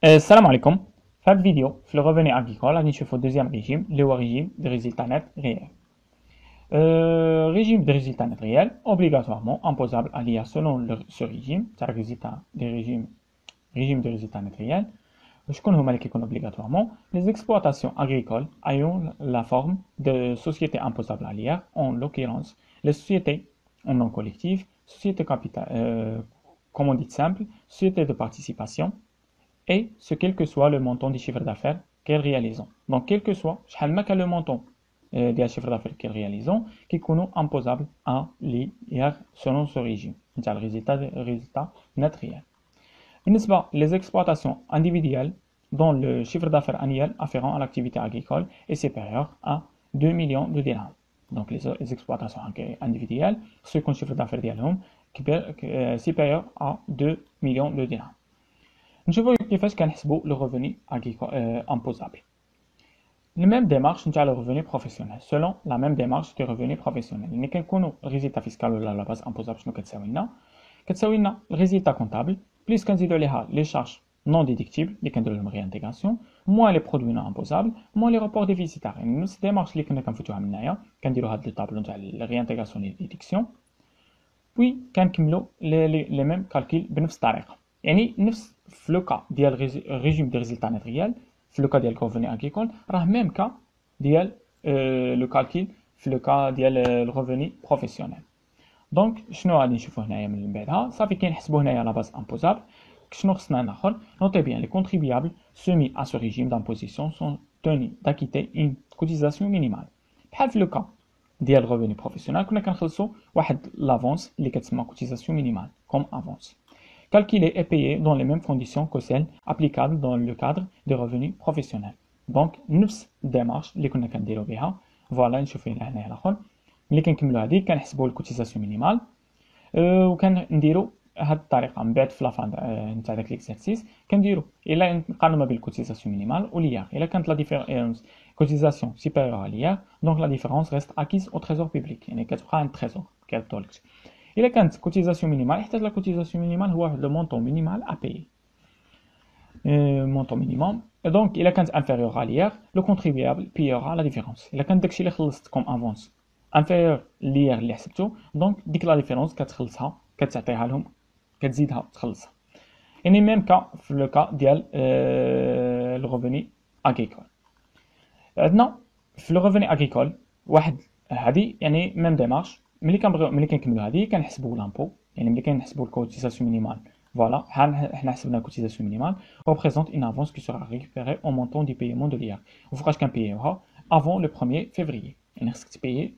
Salam alaikum. Cette vidéo, sur le revenu agricole, on va au deuxième régime, le régime de résultats nets réels. Régime de résultats nets réels, obligatoirement imposable à l'IA selon ce régime, c'est-à-dire régime de résultats nets réels. Je connais obligatoirement les exploitations agricoles ayant la forme de sociétés imposables à l'IA, en l'occurrence les sociétés en nom collectif, sociétés capital, commandite simple, sociétés de participation, et ce quel que soit le montant du chiffre d'affaires qu'elles réalisent. Donc, quel que soit le montant du chiffre d'affaires qu'elles réalisent, qui est imposable à l'IR selon ce régime. C'est le résultat net réel. Les exploitations individuelles dont le chiffre d'affaires annuel afférent à l'activité agricole est supérieur à 2 millions de dirhams. Donc, les exploitations individuelles, ceux qui ont un chiffre d'affaires supérieur à 2 millions de dirhams. نشوفوا كيفاش كنحسبوا le revenu agricole imposable. La même démarche نتاع le revenu professionnel selon la même démarche du revenu professionnel. ملي كنكونوا résultat fiscal ولا la base imposable شنو كتساوي لنا الريزلtat comptable plus كنزيدوا عليها les charges non déductibles اللي كنديروا لهم réintégration moins les produits non imposables moins les reports déficitaires. يعني نفس الديمارش اللي كنا كنفوتوها من هنايا كنديروا هاد الطابلو نتاع réintégration et déduction puis كنكملوا les mêmes calculs بنفس الطريقه. يعني نفس في لو كا ديال ريجيم دي ريزلتا نت ريال في لو كا ديال الريفوني اغريكول راه ميم كا ديال لو كالكيل في لو كا ديال الريفوني بروفيسيونيل. دونك شنو غادي نشوفو هنايا من بعدها صافي كنحسبو هنايا لا باز امبوزابل. شنو خصنا ناخذ نوتي بيان لي كونتريبيابل soumis à ce régime d'imposition sont tenus d'acquitter une cotisation minimale بحال في لو كا ديال الريفوني بروفيسيونيل كنا كنخلصو واحد لافونس اللي كتسمى cotisation minimale comme avance calculé et payé dans les mêmes conditions que celles applicables dans le cadre des revenus professionnels. Donc, نفس démarche اللي كنا كنديرو بها فوالا نشوفو هنايا الاخر ملي كنكملو هادي كنحسبو الكوتيزاسيون مينيمال وكنديرو هاد الطريقه من بعد في لافان نتاع داك ليكزارسيس كنديرو الا نقارنو ما بين الكوتيزاسيون مينيمال و ليار الا كانت لا ديفيرونس كوتيزاسيون سوبيريور à l'IR donc la différence reste acquise au trésor public يعني كتبقى عند التريزور كيعطولك. Il y a une cotisation minimale. La cotisation minimale est le montant minimal à payer. Montant minimum. Et donc, il y a inférieur à l'IR, le contribuable payera la différence. Il y a un داكشي اللي خلصت comme avance inférieur l'IR اللي حسبته. Donc, ديك la différence كتخلصها كتعطيها لهم كتزيدها تخلصها. يعني même cas في le cas ديال le revenu agricole. عندنا في le revenu agricole واحد هذه يعني même démarche. ملي كنكملوا هذه كنحسبوا لامبو يعني ملي كنحسبوا الكوتيزاسيون مينيمال فوالا حنا حسبنا الكوتيزاسيون مينيمال représente une avance qui sera récupérée au montant du paiement de l'IR وفوقاش كنبيوها avant le 1er février يعني خصك تبيي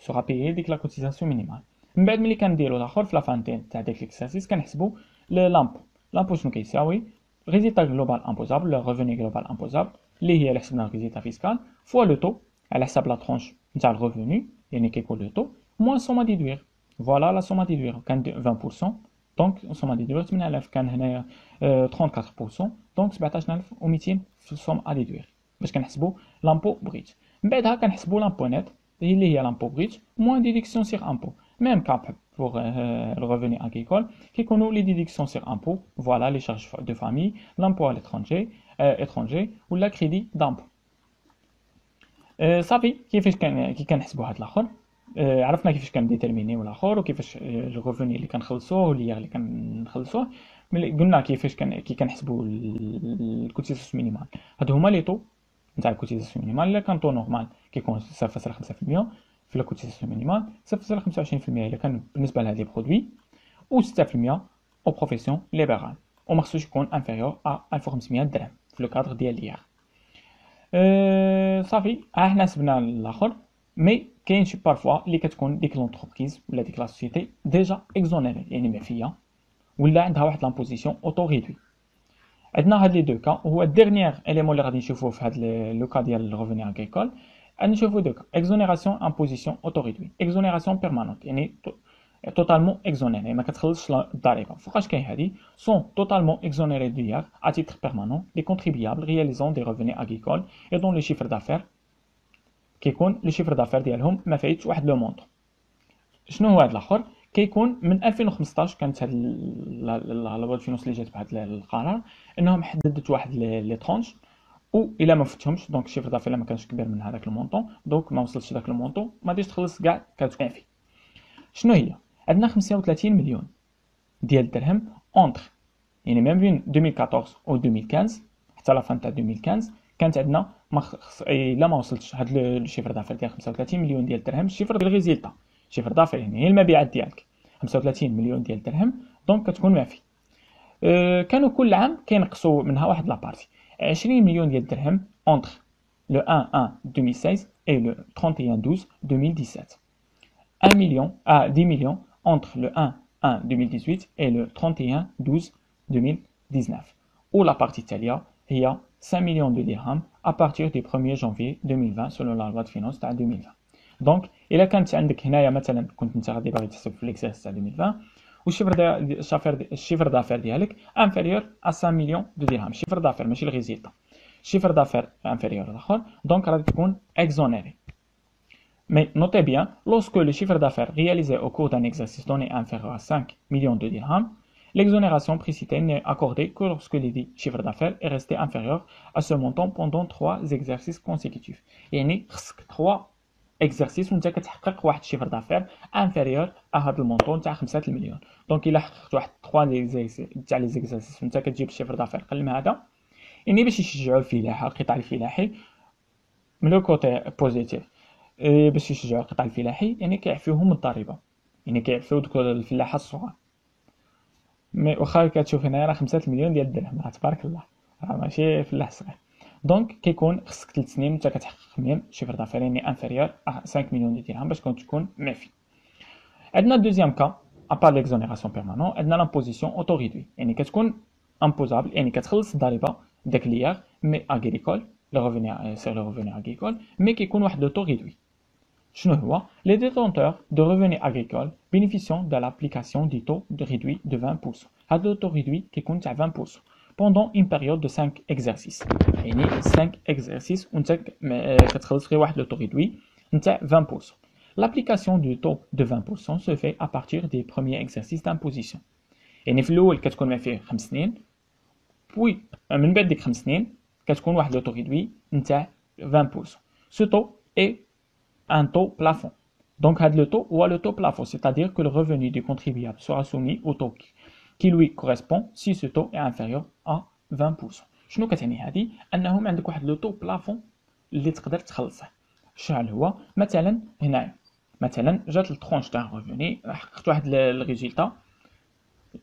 sera payé ديك لا كوتيزاسيون مينيمال. من بعد ملي كنديروا الاخر في لافان تاع داك ليكسيرسيس كنحسبوا لامبو شنو كيساوي résultat global imposable le revenu global imposable اللي هي اللي حسبنا résultat fiscal fois le taux على حساب لا ترونش نتاع الريفوني يعني كيكون لو taux moins somme à déduire. Voilà la somme à déduire. 20%. Donc, somme à déduire, 34%. Donc, 17,200 في somme à déduire. باش كنحسبوا l'impôt brut. من بعدها كنحسبوا l'impôt net اللي هي l'impôt brut moins déduction sur impôt. Même cas pour le revenu agricole كيكونوا les déductions sur impôt. Voilà les charges de famille, l'impôt à l'étranger, ou la crédit d'impôt. صافي كيفاش كنحسبوا هاد الاخر عرفنا كيفاش كنديتيرمينيو الاخر وكيفاش الريفوني اللي كنخلصوه واللي اللي كنخلصوه ملي قلنا كيفاش كنحسبوا الكوتيزاسيون مينيمال. هادو هما لي طو نتاع الكوتيزاسيون مينيمال. الا كان طو نورمال كيكون 0.5% في الكوتيزاسيون مينيمال 0.25% الا كان بالنسبه لهاد لي برودوي و 6% او بروفيسيون ليبرال وما خصوش يكون انفيريور ا 1500 درهم في لو كادر ديال ليار. صافي حنا حسبنا الاخر مي كاين شي بارفوا اللي كتكون ديك لونتربريز ولا ديك لا سوسيتي ديجا اكزونيري يعني معفيه ولا عندها واحد لامبوزيسيون اوتو ريدوي. عندنا هاد لي دو كا هو الديرنيير اليمون اللي غادي نشوفوه في هاد لو كا ديال الريفوني اغريكول غادي نشوفو دو كا اكزونيراسيون امبوزيسيون اوتو ريدوي اكزونيراسيون بيرمانونت يعني totalement exonéré ما كتخلصش الضريبه. فوقاش كاين هادي sont totalement exonérés d'IR à titre permanent les contribuables réalisant des revenus agricoles et dont le chiffre d'affaires كيكون لو شيفر دافير ديالهم ما فايتش واحد لو مونطون. شنو هو هاد الاخر كيكون من 2015 كانت هاد لا لوا فينونس اللي جات بهذا القرار انهم حددت واحد لي ترونش، و الا ما فتهمش دونك الشيفر دافير ما كانش كبير من هذاك المونطون، دونك ما وصلش داك المونطون ما غاديش تخلص كاع كتكون فيه. شنو هي؟ عندنا 35 مليون ديال الدرهم اونتر، يعني ما بين 2014 و 2015 حتى لا فان تاع 2015 كانت عندنا الا ما وصلتش هاد الشيفر دافير ديال 35 مليون ديال الدرهم، الشيفر ديال الريزلتا شيفر دافير يعني هي المبيعات ديالك 35 مليون ديال الدرهم، دونك كتكون معفي. كانوا كل عام كينقصوا منها واحد لابارتي 20 مليون ديال الدرهم entre le 1 2016 et le 31 12 2017. 1 million à 10 millions entre le 1 2018 et le 31 12 2019. Ou la partie التالية هي 5 millions de dirhams à partir du 1er janvier 2020 selon la loi de finances تاع 2020. دونك الا كانت عندك هنايا مثلا كنت انت غادي باغي تحسب في ليكسيرس تاع 2020 الشيفر دافير ديالك انفيريور ا 5 مليون دو درهم، الشيفر دافير ماشي الريزلتا، الشيفر دافير انفيريور الاخر، دونك غادي تكون اكزونيري. Mais notez bien, lorsque le chiffre d'affaires réalisé au cours d'un exercice donné est inférieur à 5 millions de dirhams, l'exonération précitée n'est accordée que lorsque le chiffre d'affaires est resté inférieur à ce montant pendant 3 exercices consécutifs. يعني خصك 3 exercices وانت كتحقق واحد الشيفر دافير انفيريور ا هذا المونطون تاع 5 المليون. دونك الا حققت واحد 3 تاع لي زيكزارسيس وانت كتجيب الشيفر دافير قل من هذا، يعني باش يشجعوا الفلاحه القطاع الفلاحي من لو كوتي بوزيتيف، باش يشجعوا القطاع الفلاحي يعني كيعفيوهم الضريبه، يعني كيعفيو دوك الفلاحه الصغار. مي واخا كتشوف هنايا راه 5 مليون ديال الدرهم، راه تبارك الله راه ماشي فلاح صغير. دونك كيكون خصك 3 سنين انت كتحقق منهم شيفر دافير يعني انفيريور 5 مليون درهم باش تكون معفي. عندنا دوزيام كا ابار ليكزونيراسيون بيرمانون، عندنا لامبوزيسيون اوتو ريدوي، يعني كتكون امبوزابل يعني كتخلص الضريبه داك ليير مي اغريكول لو ريفوني سير لو ريفوني اغريكول، مي كيكون واحد لوتو ريدوي. شنو هو؟ les détenteurs de revenus agricoles bénéficient de l'application du taux de réduit de 20%. هذا التو réduit كيكون تاع 20% pendant une période de 5 exercices. يعني 5 exercices وانت كتخلص غير واحد لو taux réduit نتاع 20%. L'application du taux de 20% se fait à partir des premiers exercices d'imposition. يعني في الاول كتكون ما فيه 5 سنين، بوي من بعد ديك 5 سنين كتكون واحد لو taux réduit نتاع 20%. Ce taux est un taux plafond. Donc, le taux ou le taux plafond, c'est-à-dire que le revenu du contribuable sera soumis au taux qui lui correspond si ce taux est inférieur à 20%. شنو كتعني هذه؟ انهم عندك واحد لو تو بلافون اللي تقدر تخلصه. شحال هو؟ مثلا هنايا مثلا جات الترونش تاع الريفوني حققت واحد الريزلتا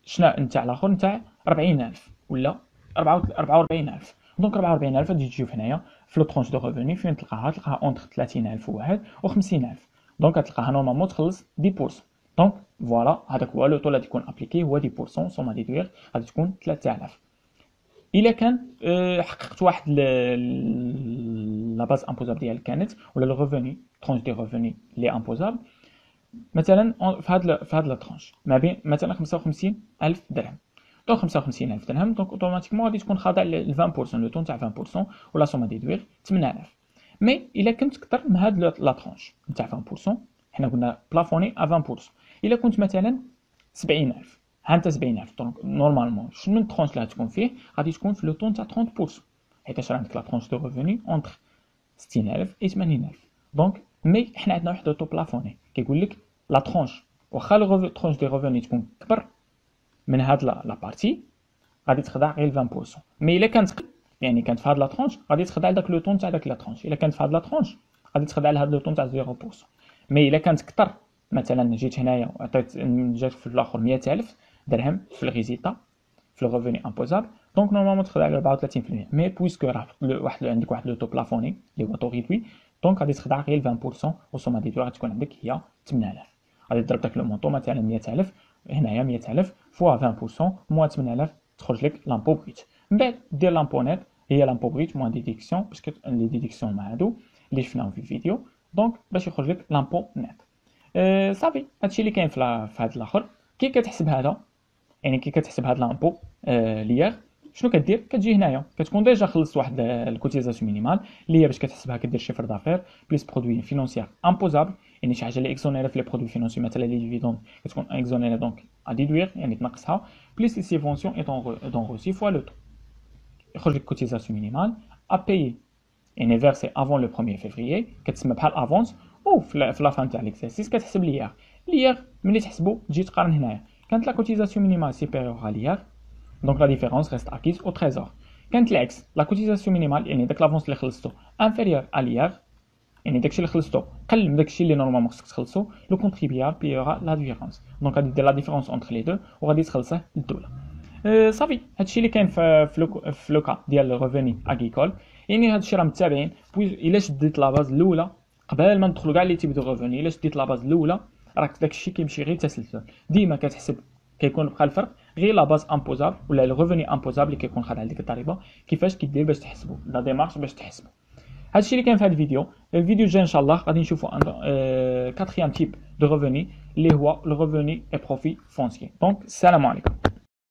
شنا نتاع الاخر نتاع 40000 ولا 44000. دونك 44000 غادي تجيب هنايا في لو ترونش دو ريفوني فين تلقاها اونتر 30000 وواحد و 50000. دونك غتلقاها نورمالمون تخلص 10%. دونك فوالا هذاك هو لو طو اللي تكون ابليكي هو 10% سوما ديدوير غادي تكون 3000. الا كان حققت واحد لا باز امبوزابل ديالك كانت ولا لو ريفوني ترونش دي ريفوني لي امبوزابل مثلا في هاد لا ترونش ما بين مثلا 55000 درهم. دونك 55000 درهم دونك اوتوماتيكمون غادي تكون خاضع ل 20% لو طون تاع 20% ولا سوما ديدوير 8000. مي الا كنت كثر من هاد لا ترونش نتاع 20% حنا قلنا بلافوني ا 20%، الا كنت مثلا 70000 ها انت 70000 دونك نورمالمون شنو من ترونش اللي غتكون فيه غادي تكون في لو طون تاع 30%، حيت راه عندك لا ترونش دو ريفوني اونتر 60000 و 80000. دونك مي حنا عندنا واحد لو بلافوني كيقول لك لا ترونش واخا لو ترونش دي ريفوني تكون كبر من هاد لا بارتي غادي تخضع غير 20%. مي الا كانت يعني كانت في هاد لا ترونش غادي تخضع داك لو طون تاع داك لا ترونش، الا كانت في هاد لا ترونش غادي تخضع لهاد لو طون تاع 0%. مي الا كانت كثر مثلا جيت هنايا وعطيت جات في الاخر 100000 درهم في الريزيتا في لو ريفوني امبوزابل دونك نورمالمون تخضع على 34%. مي بويسكو راه واحد عندك واحد لو تو بلافوني اللي هو تو ريدوي دونك غادي تخضع غير 20% وسوما ديدوير غتكون عندك هي 8000. غادي تضرب داك لو مونطون مثلا 100000 هنايا 100000 فوا 20% موان 8000 تخرج لك لامبو بريت. من بعد دير لامبو نيت هي لامبو بريت موان ديديكسيون باسكو لي ديديكسيون مع هادو اللي شفناهم في الفيديو دونك باش يخرج لك لامبو نيت. صافي هادشي اللي كاين في هاد الاخر. كي كتحسب هذا يعني كي كتحسب هاد لامبو ليير شنو كدير؟ كتجي هنايا كتكون ديجا خلصت واحد الكوتيزاسيون مينيمال اللي هي باش كتحسبها كدير شيفر دافير بليس برودوي فينونسيير امبوزابل يعني شي حاجه اللي اكزونيري في لي برودوي فينونسيو مثلا لي ديفيدوند كتكون اكزونيري دونك ا ديدوير يعني تنقصها بليس لي سيفونسيون ايتون روسي فوا لو طو يخرج لك كوتيزاسيون مينيمال ا بايي يعني فيرسي افون لو 1 فيفريي كتسمى بحال افونس او في لا فان تاع ليكزارسيس كتحسب ليير ملي تحسبو تجي تقارن هنايا كانت لا كوتيزاسيون مينيمال سيبيريور ا ليير دونك لا ديفيرونس ريست اكيز او تريزور كانت العكس لا كوتيزاسيون مينيمال يعني داك لافونس اللي خلصتو انفيريور ا ليير يعني داكشي اللي خلصتو قل من داكشي اللي نورمالمون خصك تخلصو لو كونتريبيال بيورا لا ديفيرونس دونك غادي دير لا ديفيرونس اونتر لي دو وغادي تخلصه للدوله صافي هادشي اللي كاين في لو كا ديال الريفوني اغريكول يعني هادشي راه متابعين الا شديت لا باز الاولى قبل ما ندخلوا كاع لي تيب دو ريفوني الا شديت لا باز الاولى راك داكشي كيمشي غير تسلسل ديما كتحسب كيكون بقى الفرق غير لا باز امبوزابل ولا لو ريفوني امبوزابل اللي كيكون خاضع لديك الضريبه كيفاش كدير باش تحسبوا لا ديمارش باش تحسبوا هادشي اللي كاين في هذا الفيديو الجاي ان شاء الله غادي نشوفوا كاتريام تيب دو ريفوني اللي هو لو ريفوني اي بروفي فونسيي دونك السلام عليكم